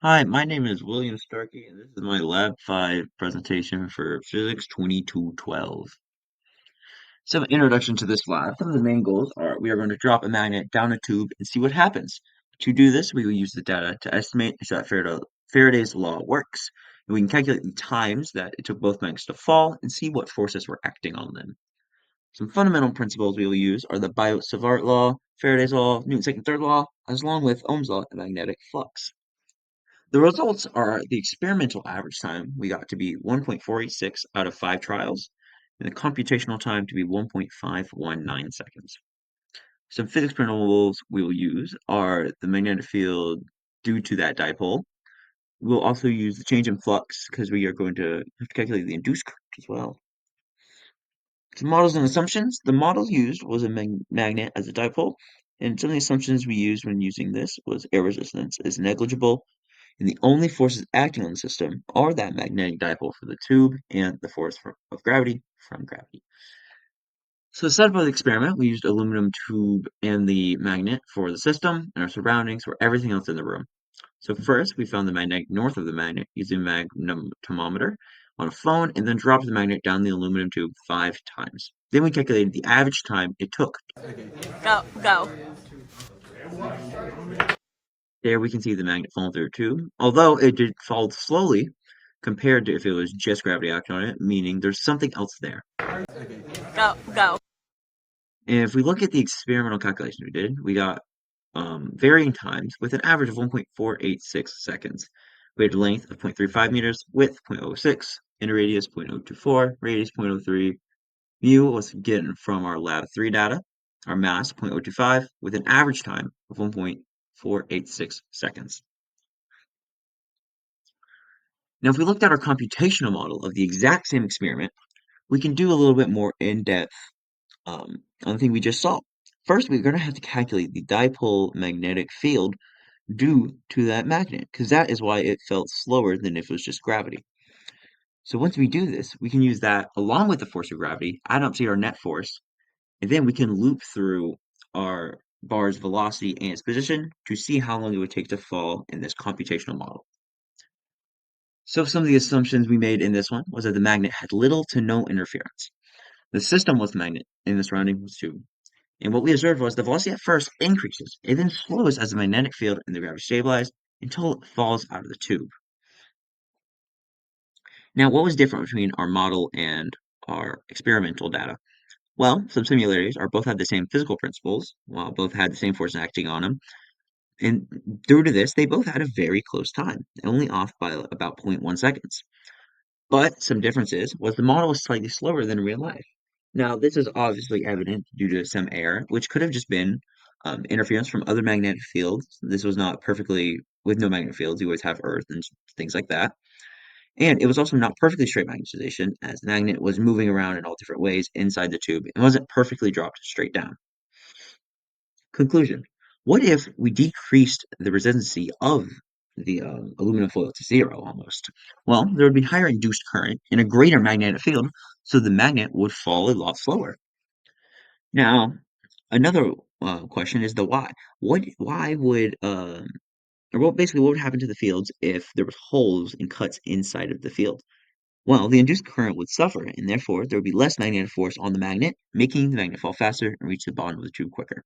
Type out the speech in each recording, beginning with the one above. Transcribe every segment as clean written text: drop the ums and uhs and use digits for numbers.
Hi, my name is William Starkey, and this is my Lab 5 presentation for Physics 2212. So, introduction to this lab. Some of the main goals are we are going to drop a magnet down a tube and see what happens. To do this, we will use the data to estimate if that Faraday's law works. And we can calculate the times that it took both magnets to fall and see what forces were acting on them. Some fundamental principles we will use are the Biot-Savart law, Faraday's law, Newton's second third law, as along with Ohm's law and magnetic flux. The results are the experimental average time we got to be 1.486 out of 5 trials, and the computational time to be 1.519 seconds. Some physics principles we will use are the magnetic field due to that dipole. We'll also use the change in flux because we are going to have to calculate the induced current as well. Some models and assumptions. The model used was a magnet as a dipole, and some of the assumptions we used when using this was air resistance is negligible, and the only forces acting on the system are that magnetic dipole for the tube and the force of gravity from gravity. So the setup of the experiment, we used aluminum tube and the magnet for the system, and our surroundings for everything else in the room. So first, we found the magnetic north of the magnet using a magnetometer on a phone, and then dropped the magnet down the aluminum tube 5 times. Then we calculated the average time it took. Go. There we can see the magnet falling through a tube, although it did fall slowly compared to if it was just gravity acting on it, meaning there's something else there. Go. And if we look at the experimental calculation we did, we got varying times with an average of 1.486 seconds. We had length of 0.35 meters, width 0.06, inner radius 0.024, radius 0.03. Mu was getting from our lab 3 data, our mass 0.025, with an average time of 1.486 seconds. Now, if we looked at our computational model of the exact same experiment, we can do a little bit more in-depth on the thing we just saw. First, we're going to have to calculate the dipole magnetic field due to that magnet, because that is why it felt slower than if it was just gravity. So once we do this, we can use that along with the force of gravity, add up to our net force, and then we can loop through our bar's velocity and its position to see how long it would take to fall in this computational model. So some of the assumptions we made in this one was that the magnet had little to no interference. The system was the magnet, and the surrounding was tube. And what we observed was the velocity at first increases, it then slows as the magnetic field and the gravity stabilize until it falls out of the tube. Now, what was different between our model and our experimental data? Well, some similarities are both had the same physical principles, while both had the same force acting on them. And due to this, they both had a very close time, only off by about zero point 0.1 seconds. But some differences was the model was slightly slower than real life. Now, this is obviously evident due to some error, which could have just been interference from other magnetic fields. This was not perfectly with no magnetic fields. You always have Earth and things like that. And it was also not perfectly straight magnetization, as the magnet was moving around in all different ways inside the tube. It wasn't perfectly dropped straight down. Conclusion. What if we decreased the resistancy of the aluminum foil to zero almost? Well, there would be higher induced current and a greater magnetic field, so the magnet would fall a lot slower. Now, another question is the why. Why would, or what basically what would happen to the fields if there was holes and cuts inside of the field? Well, the induced current would suffer, and therefore there would be less magnetic force on the magnet, making the magnet fall faster and reach the bottom of the tube quicker.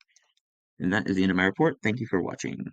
And that is the end of my report. Thank you for watching.